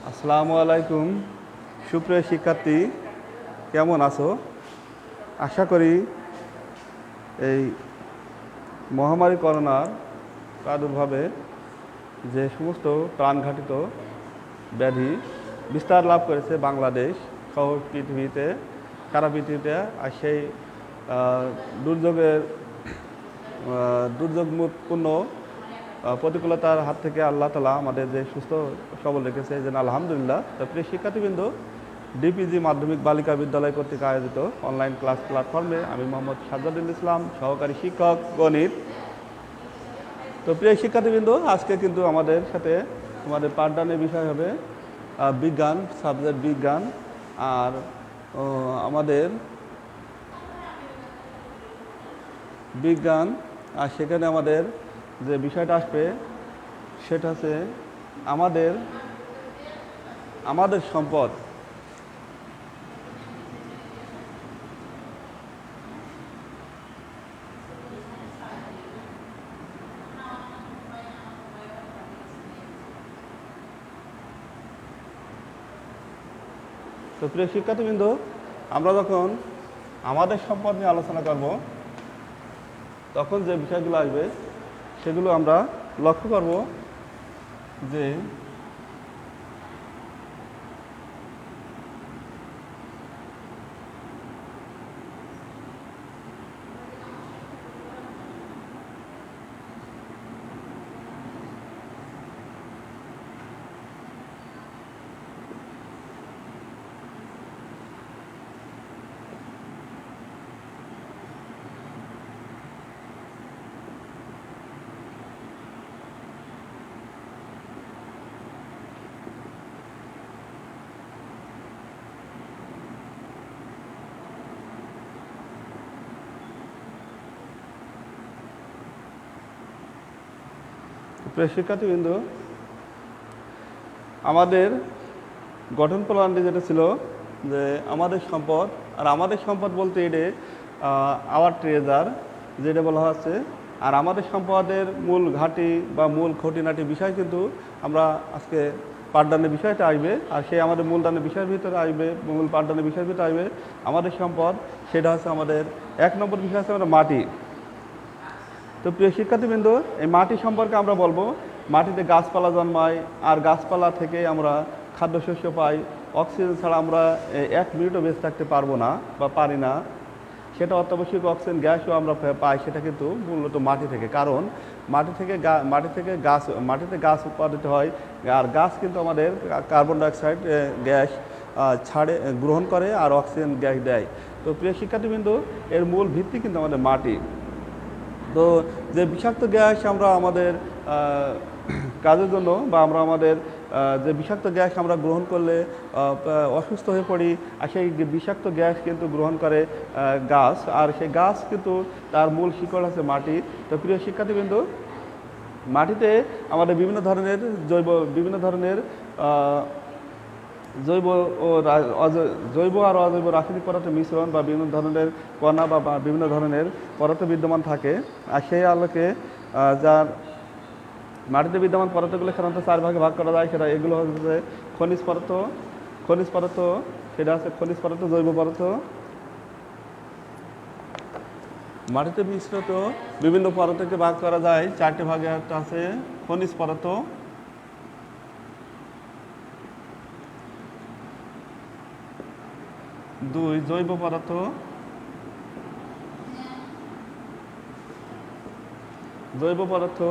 আসসালামু আলাইকুম, সুপ্রিয় শিক্ষার্থী, কেমন আছো? আশা করি এই মহামারী করোনার প্রাদুর্ভাবে যে সমস্ত প্রাণঘাতিত ব্যাধি বিস্তার লাভ করেছে বাংলাদেশ সহ পৃথিবীতে, সারা পৃথিবীতে, আর সেই দুর্যোগপূর্ণ প্রতিকূলতার হাত থেকে আল্লাহ তালা আমাদের যে সুস্থ সবল রেখেছে, যেন আলহামদুলিল্লাহ। তো প্রিয় শিক্ষার্থীবৃন্দ, ডিপিজি মাধ্যমিক বালিকা বিদ্যালয় কর্তৃক আয়োজিত অনলাইন ক্লাস প্ল্যাটফর্মে আমি মোহাম্মদ সাজ্জাদুল ইসলাম, সহকারী শিক্ষক গণিত। তো প্রিয় শিক্ষার্থীবৃন্দ, আজকে কিন্তু আমাদের সাথে আমাদের পাঠদানের বিষয় হবে বিজ্ঞান, সাবজেক্ট বিজ্ঞান। আর আমাদের বিজ্ঞান, আর সেখানে আমাদের যে বিষয়টা আসবে সেটা হচ্ছে আমাদের সম্পদ। তো প্রিয় শিক্ষার্থীবৃন্দ, আমরা যখন আমাদের সম্পদ নিয়ে আলোচনা করব তখন যে বিষয়গুলো আসবে সেগুলো আমরা লক্ষ্য করব যে প্রিয় শিক্ষার্থীবৃন্দ, আমাদের গঠন প্রণালী যেটা ছিল যে আমাদের সম্পদ, আর আমাদের সম্পদ বলতে এটা আওয়ার ট্রেজার যেটা বলা হচ্ছে। আর আমাদের সম্পদের মূল ঘাঁটি বা মূল খুঁটিনাটি বিষয় কিন্তু আমরা আজকে পাঠদানের বিষয়টা আসবে, আর সেই আমাদের মূলদানের বিষয়ের ভিতরে আসবে, মূল পাঠদানের বিষয়ের ভিতরে আসবে আমাদের সম্পদ। সেটা হচ্ছে আমাদের 1 নম্বর বিষয় হচ্ছে আমাদের মাটি। তো প্রিয় শিক্ষার্থীবৃন্দ, এই মাটি সম্পর্কে আমরা বলবো, মাটিতে গাছপালা জন্মায়, আর গাছপালা থেকে আমরা খাদ্যশস্য পাই। অক্সিজেন ছাড়া আমরা 1 মিনিটও বেঁচে থাকতে পারবো না বা পারি না। সেটা অত্যাবশ্যক অক্সিজেন গ্যাসও আমরা পাই, সেটা কিন্তু মূলত মাটি থেকে। কারণ মাটিতে গাছ উৎপাদিত হয়, আর গাছ কিন্তু আমাদের কার্বন ডাইঅক্সাইড গ্যাস গ্রহণ করে আর অক্সিজেন গ্যাস দেয়। তো প্রিয় শিক্ষার্থীবৃন্দ, এর মূল ভিত্তি কিন্তু আমাদের মাটি। তো যে বিষাক্ত গ্যাস আমরা আমাদের কাজের জন্য বা আমরা আমাদের যে বিষাক্ত গ্যাস আমরা গ্রহণ করলে অসুস্থ হয়ে পড়ি, আর সেই বিষাক্ত গ্যাস কিন্তু গ্রহণ করে গাছ, আর সেই গাছ কিন্তু তার মূল শিকড় আছে মাটি। তো প্রিয় শিক্ষার্থীবৃন্দ, মাটিতে আমাদের বিভিন্ন ধরনের জৈব আর অজৈব রাসায়নিক পদার্থের মিশ্রণ বা বিভিন্ন ধরনের কণা বা বিভিন্ন ধরনের পদার্থ বিদ্যমান থাকে। আর সেই আলোকে যার মাটিতে বিদ্যমান পদার্থগুলো সাধারণত 4 ভাগে ভাগ করা যায়। এগুলো হচ্ছে খনিজ পদার্থ, সেটা হচ্ছে খনিজ পদার্থ, জৈব পদার্থ। মাটিতে মিশ্রিত বিভিন্ন পদার্থকে ভাগ করা যায় 4টে ভাগে। একটা আছে খনিজ পদার্থ, 2 জৈব পদার্থ, 4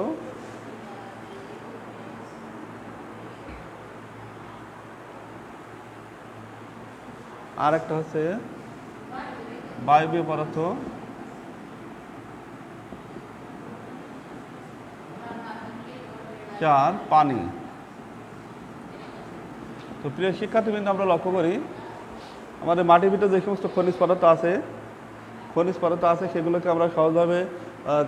আর একটা হচ্ছে বায়বীয় পদার্থ। পানি। তো প্রিয় শিক্ষার্থীবৃন্দ, আমরা লক্ষ্য করি আমাদের মাটির ভিতরে যে সমস্ত খনিজ পদার্থ আছে সেগুলোকে আমরা সহজভাবে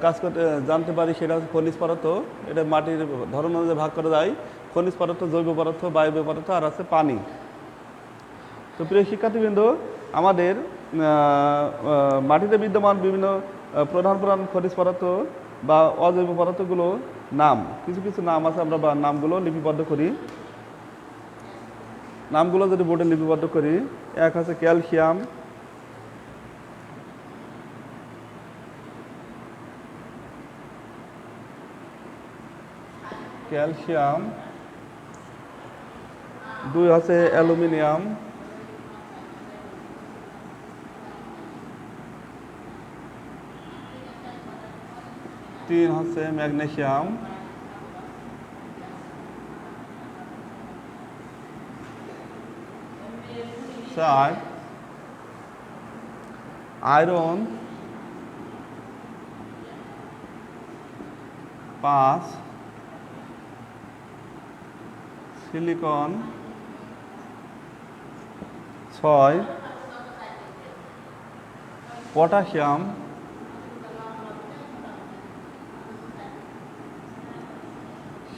কাজ করতে জানতে পারি। সেটা হচ্ছে খনিজ পদার্থ। এটা মাটির ধরন অনুযায়ী ভাগ করা যায়: খনিজ পদার্থ, জৈব পদার্থ, বায়বীয় পদার্থ, আর আছে পানি। তো প্রিয় শিক্ষার্থীবৃন্দ, আমাদের মাটিতে বিদ্যমান বিভিন্ন প্রধান খনিজ পদার্থ বা অজৈব পদার্থগুলো নাম, কিছু কিছু নাম আছে, আমরা বা নামগুলো লিপিবদ্ধ করি। নামগুলো যদি বোর্ডে লিপিবদ্ধ করি, এক আছে ক্যালসিয়াম, ক্যালসিয়াম, 2 আছে অ্যালুমিনিয়াম, 3 হচ্ছে magnesium, 4 iron, 5 silicon, 6 potassium,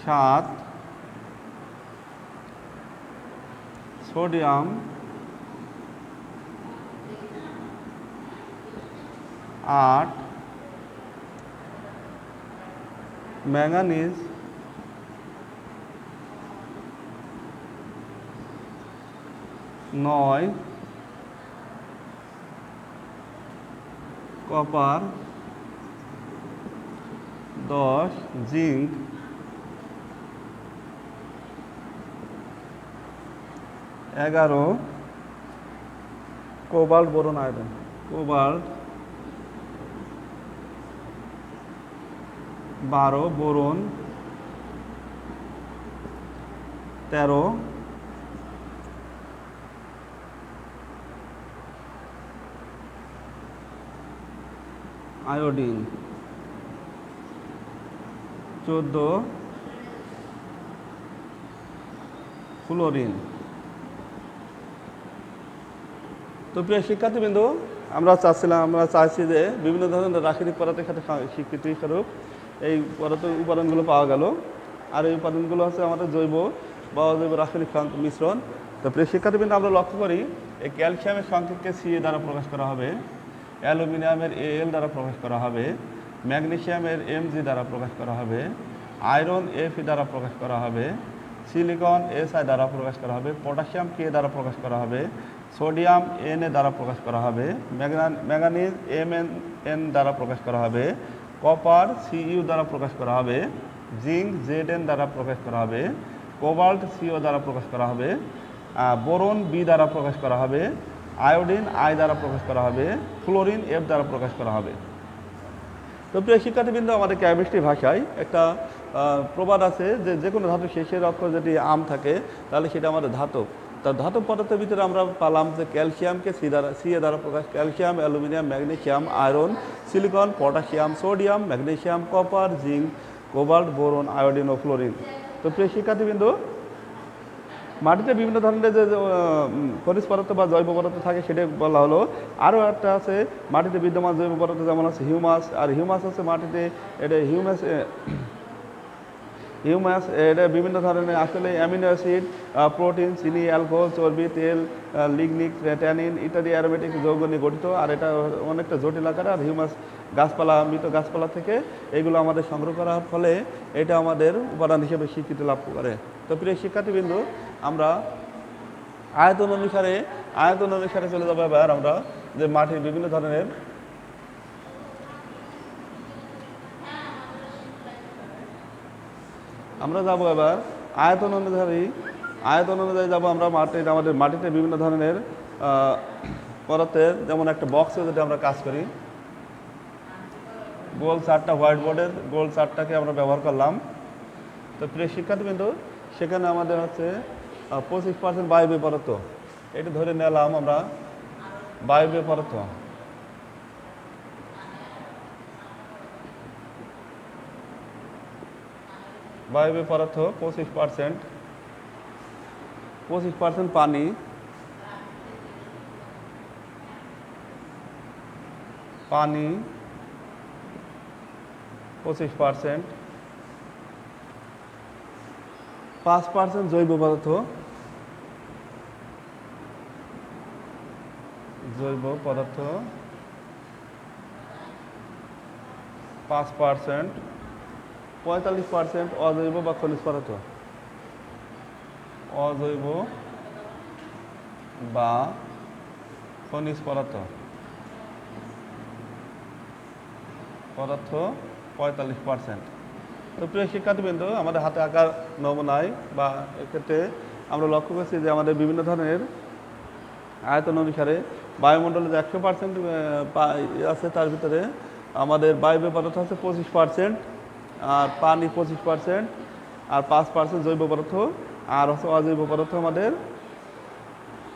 7 sodium, 8 manganese, 9 copper, 10 zinc, 11 cobalt boron iron, cobalt, 12 boron, 13 iodine, 14 fluorine. তো প্রিয় শিক্ষার্থীবৃন্দ, আমরা চাইছি যে বিভিন্ন ধরনের রাসায়নিক পদার্থের সাথে স্বীকৃতি স্বরূপ এই উপাদানগুলো পাওয়া গেল। আর এই উপাদানগুলো হচ্ছে আমাদের জৈব বা অজৈব রাসায়নিক মিশ্রণ। তো প্রিয় শিক্ষার্থীবৃন্দ, আমরা লক্ষ্য করি এই ক্যালসিয়ামের সংকেতকে Ca দ্বারা প্রকাশ করা হবে, অ্যালুমিনিয়ামের Al দ্বারা প্রকাশ করা হবে, ম্যাগনেসিয়ামের Mg দ্বারা প্রকাশ করা হবে, আয়রন Fe দ্বারা প্রকাশ করা হবে, সিলিকন Si দ্বারা প্রকাশ করা হবে, পটাশিয়াম K দ্বারা প্রকাশ করা হবে, সোডিয়াম Na দ্বারা প্রকাশ করা হবে, ম্যাঙ্গানিজ Mn দ্বারা প্রকাশ করা হবে, কপার Cu দ্বারা প্রকাশ করা হবে, জিঙ্ক Zn দ্বারা প্রকাশ করা হবে, কোবাল্ট Co দ্বারা প্রকাশ করা হবে, বোরন B দ্বারা প্রকাশ করা হবে, আয়োডিন I দ্বারা প্রকাশ করা হবে, ফ্লোরিন F দ্বারা প্রকাশ করা হবে। তো প্রিয় শিক্ষার্থীবৃন্দ, আমাদের কেমিস্ট্রি ভাষায় একটা প্রবাদ আছে যে যে কোনো ধাতু শেষের অক্ষর যদি আম থাকে তাহলে সেটা আমাদের ধাতব। তার ধাতব পদার্থের ভিতরে আমরা পালাম যে ক্যালসিয়ামকে Ca দ্বারা প্রকাশ, calcium, aluminium, magnesium, iron, silicon, potassium, sodium, magnesium, copper, zinc, cobalt, boron, iodine ও ফ্লোরিন। তো প্রিয় শিক্ষার্থীবৃন্দ, মাটিতে বিভিন্ন ধরনের যে খনিজ পদার্থ বা জৈব পদার্থ থাকে সেটা বলা হলো। আরও একটা আছে মাটিতে বিদ্যমান জৈব পদার্থ, যেমন আছে হিউমাস। আর হিউমাস হচ্ছে মাটিতে, এটা হিউমাস এটা বিভিন্ন ধরনের আসলে অ্যামিনো অ্যাসিড, প্রোটিন, চিনি, অ্যালকোহল, চর্বি, তেল, লিগনিক, ট্যানিন ইত্যাদি অ্যারোমেটিক যৌগ নিয়ে গঠিত। আর এটা অনেকটা জটিল আকারে। আর হিউমাস গাছপালা, মৃত গাছপালা থেকে এগুলো আমাদের সংগ্রহ করার ফলে এটা আমাদের উপাদান হিসেবে স্বীকৃতি লাভ করে। তো প্রিয় শিক্ষার্থীবৃন্দ, আমরা আয়তন অনুসারে চলে যাবো এবার আমরা যে মাটির বিভিন্ন ধরনের আমরা যাব এবার আয়তন অনুযায়ী যাব আমরা আমাদের মাটিতে বিভিন্ন ধরনের পদার্থের, যেমন একটা বক্সে যদি আমরা কাজ করি, গোল চার্টটা, হোয়াইট বোর্ডের গোল চার্টটাকে আমরা ব্যবহার করলাম। তো প্রিয় শিক্ষার্থীবৃন্দ, সেখানে আমাদের হচ্ছে 25% বায়বীয় পদার্থ, এটি ধরে নিলাম আমরা বায়বীয় পদার্থ। বায়বীয় পদার্থ 25% পানি, পানি 25%, 5% জৈব পদার্থ, 5%, 45% অজৈব বা খনিজ পদার্থ, অজৈব বা খনিজ পদার্থ 45%। তো প্রিয় শিক্ষার্থীবৃন্দ, আমাদের হাতে আঁকার নমুনায় বা এক্ষেত্রে আমরা লক্ষ্য করছি যে আমাদের বিভিন্ন ধরনের আয়তন অনুসারে বায়ুমণ্ডলে যে 100% আছে, তার ভিতরে আমাদের বায়বীয় পদার্থ আছে 25%, আর পানি 25%, আর 5% জৈব পদার্থ, আর হচ্ছে অজৈব পদার্থ আমাদের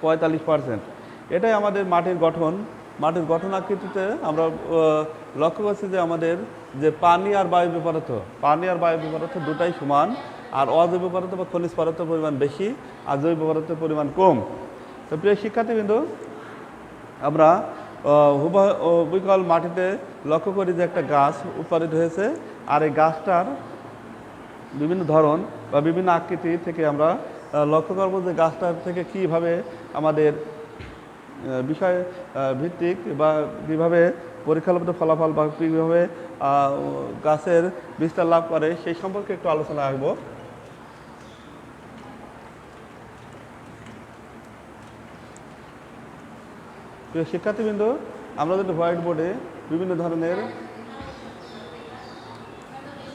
45%। এটাই আমাদের মাটির গঠন আকৃতিতে আমরা লক্ষ্য করছি যে আমাদের যে পানি আর বায়বীয় পদার্থ দুটাই সমান, আর অজৈব পদার্থ বা খনিজ পদার্থের পরিমাণ বেশি আর জৈব পদার্থের পরিমাণ কম। তো প্রিয় শিক্ষার্থীবৃন্দ, আমরা বিকল মাটিতে লক্ষ্য করি যে একটা গাছ উৎপাদিত হয়েছে, আর এই গাছটার বিভিন্ন ধরন বা বিভিন্ন আকৃতি থেকে আমরা লক্ষ্য করব যে গাছটার থেকে কীভাবে আমাদের বিষয় ভিত্তিক বা কীভাবে পরীক্ষালব্ধ ফলাফল বা কীভাবে গাছের বিস্তার লাভ করে সেই সম্পর্কে একটু আলোচনা আসব। প্রিয় শিক্ষার্থীবৃন্দ, আমরা যদি হোয়াইট বোর্ডে বিভিন্ন ধরনের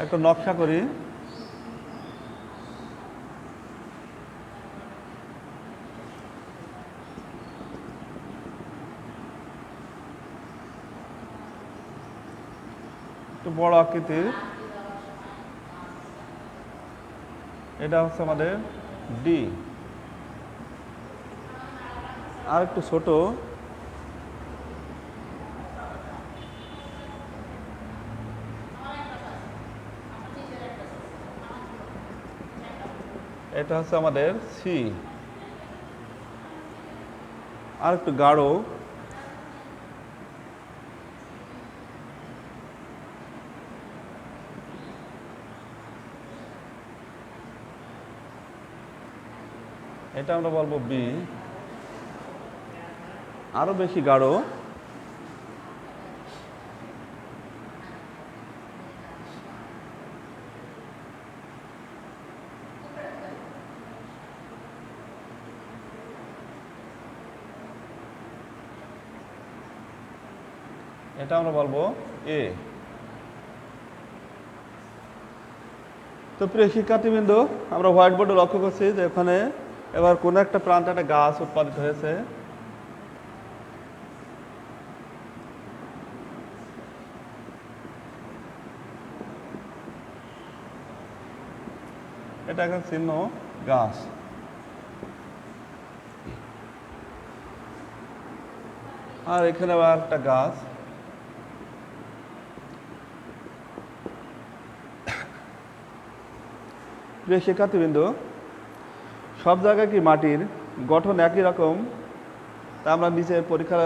একটা নকশা করি, একটু বড় আকৃতির, এটা হচ্ছে আমাদের ডি, আর একটু ছোট এটা হচ্ছে আমাদের সি, আর একটু গাঢ় এটা আমরা বলবো বি, আরো বেশি গাঢ় এটা আমরা বলবো এ। তো প্রিয় শিক্ষার্থীবৃন্দ, আমরা হোয়াইট বোর্ডে লক্ষ্য করছি যে এখানে এবার কোনো একটা প্রান্তে একটা গাছ উৎপাদিত হয়েছে, এটা একটা চিহ্ন গাছ, আর এখানে আবার একটা গাছ, প্রিয় শিক্ষার্থীবৃন্দ, সব জায়গায় কি মাটির গঠন একই রকম? তা আমরা নিচে পরীক্ষা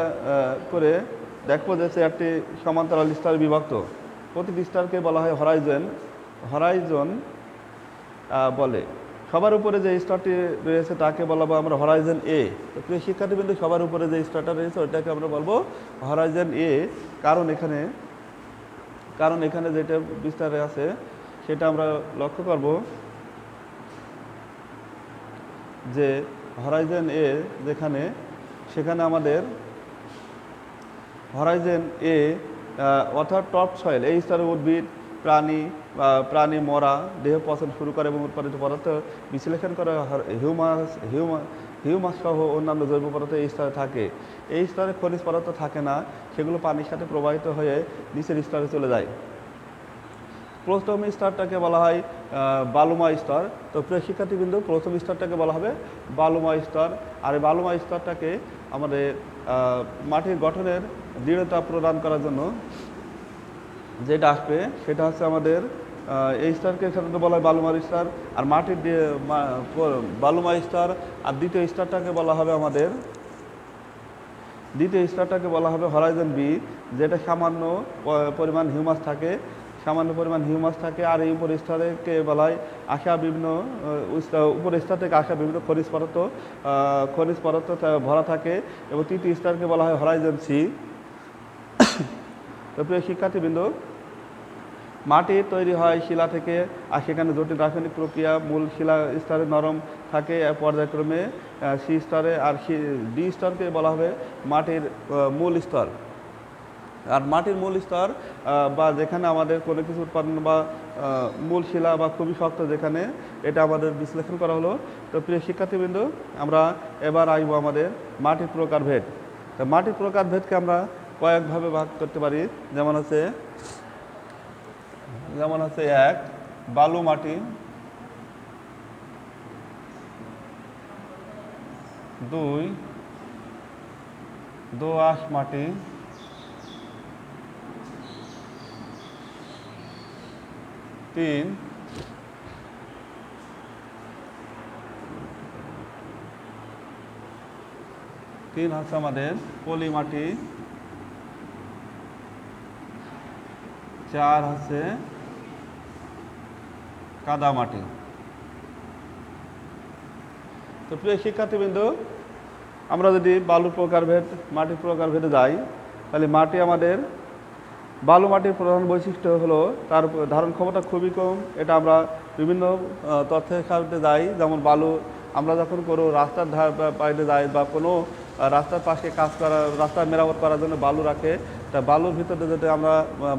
করে দেখবো যে একটি সমান্তরাল স্তরে বিভক্ত, প্রতিটি স্তরকে বলা হয় হরাইজন বলে। সবার উপরে যে স্তরটি রয়েছে তাকে বলবো আমরা হরাইজন এ। তো প্রিয় শিক্ষার্থীবৃন্দ, সবার উপরে যে স্তরটা রয়েছে ওইটাকে আমরা বলবো হরাইজন এ, কারণ এখানে যেটা বিস্তারে আছে সেটা আমরা লক্ষ্য করব যে হরাইজন এ যেখানে, সেখানে আমাদের হরাইজন এ অর্থাৎ টপ সয়েল, এই স্তরে উদ্ভিদ, প্রাণী মরা দেহ পচন শুরু করে এবং উৎপাদিত পদার্থ বিশ্লেষণ করে হিউমাস সহ অন্যান্য জৈব পদার্থ এই স্তরে থাকে। এই স্তরে খনিজ পদার্থ থাকে না, সেগুলো পানির সাথে প্রবাহিত হয়ে নিচের স্তরে চলে যায়। প্রথম স্তরটাকে বলা হয় বালুময় স্তর। তো প্রিয় শিক্ষার্থীবৃন্দ, প্রথম স্তরটাকে বলা হবে বালুময় স্তর, আর এই বালুময় স্তরটাকে আমাদের মাটির গঠনের দৃঢ়তা প্রদান করার জন্য যেটা আসবে সেটা হচ্ছে আমাদের এই স্তরকে সাধারণত বলা হয় বালুময় স্তর, আর মাটির বালুময় স্তর। আর দ্বিতীয় স্তরটাকে বলা হবে হরাইজন বি, যেটা সামান্য পরিমাণ হিউমাস থাকে, আর এই উপর স্তরকে বলা হয় উপর স্তর থেকে আসা বিভিন্ন খনিজ পদার্থ ভরা থাকে, এবং তৃতীয় স্তরকে বলা হয় হরাইজন সি। তো প্রিয় শিক্ষার্থীবৃন্দ, মাটি তৈরি হয় শিলা থেকে, আর সেখানে জটিল রাসায়নিক প্রক্রিয়া মূল শিলা স্তরে নরম থাকে পর্যায়ক্রমে সি স্তরে, আর ডি স্তরকে বলা হবে মাটির মূল স্তর। আর মাটির মূল স্তর বা যেখানে আমাদের কোনো কিছু উৎপাদন বা মূল শিলা বা খুবই শক্ত যেখানে, এটা আমাদের বিশ্লেষণ করা হলো। তো প্রিয় শিক্ষার্থীবৃন্দ, আমরা এবার আসবো আমাদের মাটির প্রকারভেদ। তো মাটির প্রকারভেদকে আমরা কয়েকভাবে ভাগ করতে পারি, যেমন হচ্ছে 1 বালু মাটি, 2 দোআঁশ মাটি, 3 হচ্ছে আমাদের পলি মাটি, 4 হচ্ছে কাদা মাটি। তো প্রিয় শিক্ষার্থীবৃন্দ, আমরা যদি বালু প্রকারভেদ মাটির প্রকারভেদে যাই, তাহলে মাটি আমাদের বালু মাটির প্রধান বৈশিষ্ট্য হলো তার ধারণ ক্ষমতা খুবই কম। এটা আমরা বিভিন্ন তথ্যের সাথে যাই, যেমন বালু আমরা যখন কোনো রাস্তার পাইতে যাই বা কোনো রাস্তার পাশে কাজ করা, রাস্তার মেরামত করার জন্য বালু রাখে, তা বালুর ভিতরে যদি আমরা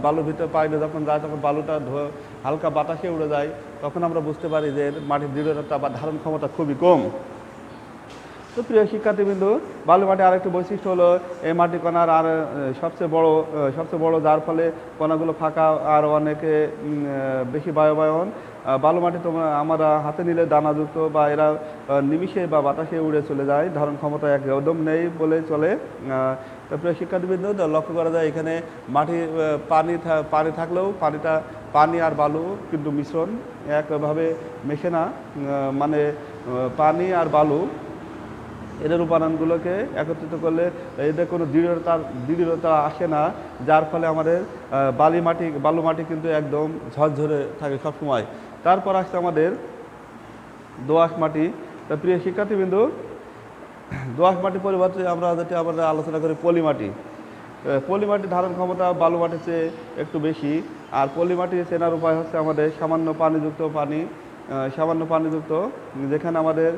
বালুর ভিতরে পাইতে যখন যাই, তখন বালুটা হালকা বাতাসে উড়ে যায়, তখন আমরা বুঝতে পারি যে মাটির দৃঢ়তা বা ধারণ ক্ষমতা খুবই কম। তো প্রিয় শিক্ষার্থীবৃন্দ, বালু মাটির আরেকটি বৈশিষ্ট্য হলো এই মাটি কণার আর সবচেয়ে বড় যার ফলে কণাগুলো ফাঁকা আর অনেকে বেশি বায়ুবায়ন। বালু মাটি আমরা হাতে নিলে দানাযুক্ত বা এরা নিমিষে বা বাতাসে উড়ে চলে যায়, ধারণ ক্ষমতা একদম নেই বলে চলে। তো প্রিয় শিক্ষার্থীবৃন্দ, লক্ষ্য করা যায় এখানে মাটির পানি থাকলেও পানি আর বালু কিন্তু মিশ্রণ একভাবে মেশে না, মানে পানি আর বালু এদের উপাদানগুলোকে একত্রিত করলে এদের কোনো দৃঢ়তা আসে না, যার ফলে আমাদের বালু মাটি কিন্তু একদম ঝরঝরে থাকে সবসময়। তারপর আসছে আমাদের দোআঁশ মাটি। তা প্রিয় শিক্ষার্থীবৃন্দ, দোআঁশ মাটির পরিবর্তে আমরা আলোচনা করি পলি মাটি। পলি মাটির ধারণ ক্ষমতা বালু মাটির চেয়ে একটু বেশি। আর পলি মাটি চেনার উপায় হচ্ছে আমাদের সামান্য পানিযুক্ত, যেখানে আমাদের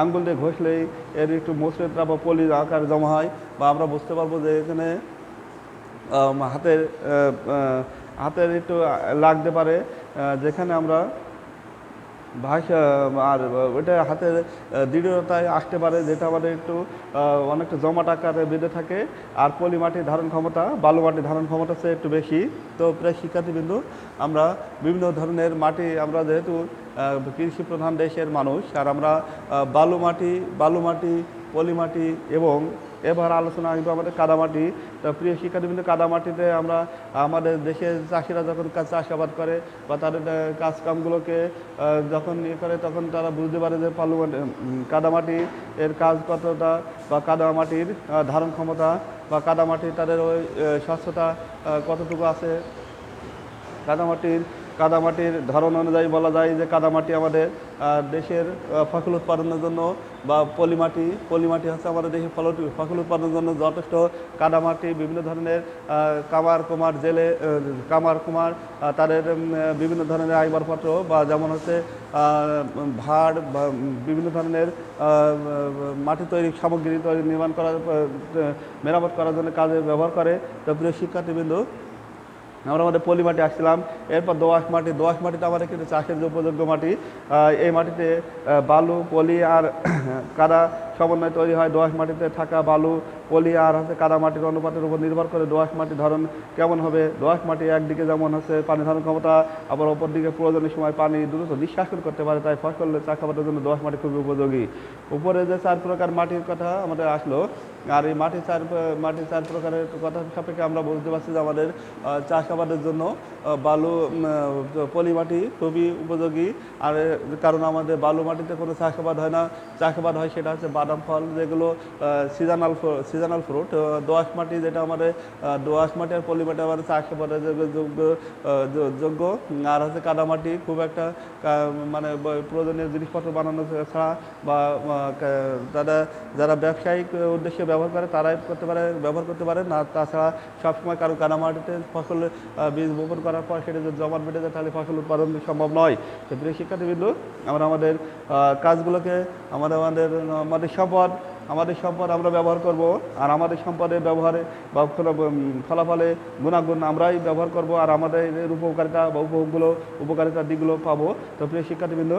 আঙ্গুল দিয়ে ঘষলেই এর একটু মসৃণতা বা পলির আকার জমা হয়, বা আমরা বুঝতে পারবো যে এখানে হাতের একটু লাগতে পারে, যেখানে আমরা আর ওইটা হাতের দৃঢ়তায় আসতে পারে, যেটা আমাদের একটু অনেকটা জমাট আকারে বেঁধে থাকে। আর পলি মাটির ধারণ ক্ষমতা বালু মাটির ধারণ ক্ষমতা চেয়ে একটু বেশি। তো প্রায় শিক্ষার্থীবৃন্দ, আমরা বিভিন্ন ধরনের মাটি, আমরা যেহেতু কৃষি প্রধান দেশের মানুষ, আর আমরা বালু মাটি, পলি মাটি এবং এবার আলোচনা আসবে আমাদের কাদামাটি। তো প্রিয় শিক্ষার্থীবৃন্দ, কাদামাটিতে আমরা আমাদের দেশের চাষিরা যখন চাষাবাদ করে বা তাদের কাজকামগুলোকে যখন করে, তখন তারা বুঝতে পারে যে কাদামাটি এর কাজ কতটা, বা কাদামাটির ধারণ ক্ষমতা বা কাদামাটি তাদের ওই স্বচ্ছতা কতটুকু আছে। কাদামাটির ধরন অনুযায়ী বলা যায় যে কাদামাটি আমাদের দেশের ফসল উৎপাদনের জন্য, বা পলি মাটি হচ্ছে আমাদের দেশের ফসল উৎপাদনের জন্য যথেষ্ট। কাদামাটি বিভিন্ন ধরনের কামার কুমার তাদের বিভিন্ন ধরনের আসবাবপত্র, বা যেমন হচ্ছে ভাড় বা বিভিন্ন ধরনের মাটি তৈরি সামগ্রী মেরামত করার জন্য কাজে ব্যবহার করে। তো প্রিয় শিক্ষার্থীবৃন্দ, আমরা আমাদের পলি মাটি আসছিলাম। এরপর দোআঁশ মাটিতে আমাদের কিন্তু চাষের যে উপযোগ্য মাটি, এই মাটিতে বালু, পলি আর কাদা সমন্বয় তৈরি হয়। দোআঁশ মাটিতে থাকা বালু, পলি আর কাদা মাটির অনুপাতের উপর নির্ভর করে দোআঁশ মাটির ধরন কেমন হবে। দোআঁশ মাটি একদিকে যেমন পানি ধারণ ক্ষমতা, আবার অপর দিকে প্রয়োজনের সময় পানি দ্রুত নিষ্কাশন করতে পারে, তাই ফসলের চাষাবাদের জন্য দোআঁশ মাটি খুবই উপযোগী। উপরে যে 4 প্রকার মাটির কথা আমাদের আসলো, আর এই মাটির চার প্রকারের কথা সাপেক্ষে আমরা বুঝতে পারছি যে আমাদের চাষাবাদের জন্য বালু, পলি মাটি খুবই উপযোগী। আর কারণ আমাদের বালু মাটিতে কোনো চাষাবাদ হয় না, চাষাবাদ হয় সেটা হচ্ছে বাদাম ফল, যেগুলো সিজনাল সিজনাল ফ্রুট। দোআঁশ মাটি যেটা আমাদের দোআঁশ মাটি আর পলি মাটি আমাদের চাষ করার যোগ্য, আর হচ্ছে কাদামাটি খুব একটা মানে প্রয়োজনীয় জিনিসপত্র বানানো ছাড়া বা যারা ব্যবসায়িক উদ্দেশ্যে ব্যবহার করে তারাই ব্যবহার করতে পারে না। তাছাড়া সবসময় কারো কাদামাটিতে ফসল বীজ বপন করার পর সেটা যদি জমাট বেঁধে যায় তাহলে ফসল উৎপাদন সম্ভব নয়। তো প্রিয় শিক্ষার্থীবৃন্দ, আমরা আমাদের কাজগুলোকে আমাদের সম্পদ আমরা ব্যবহার করব, আর আমাদের সম্পদের ব্যবহারে বা ফলাফলে গুণাগুণ আমরাই ব্যবহার করব, আর আমাদের উপকারিতা বা উপকারিতার দিকগুলো পাবো। তো প্রিয় শিক্ষার্থীবৃন্দ,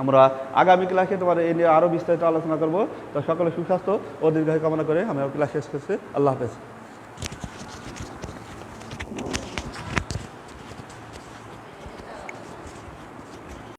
আমরা আগামী ক্লাসে এই নিয়ে আরও বিস্তারিত আলোচনা করব। তো সকলে সুস্বাস্থ্য ও দীর্ঘায়ু কামনা করে আমি ক্লাস শেষ করছি। আল্লাহ হাফেজ।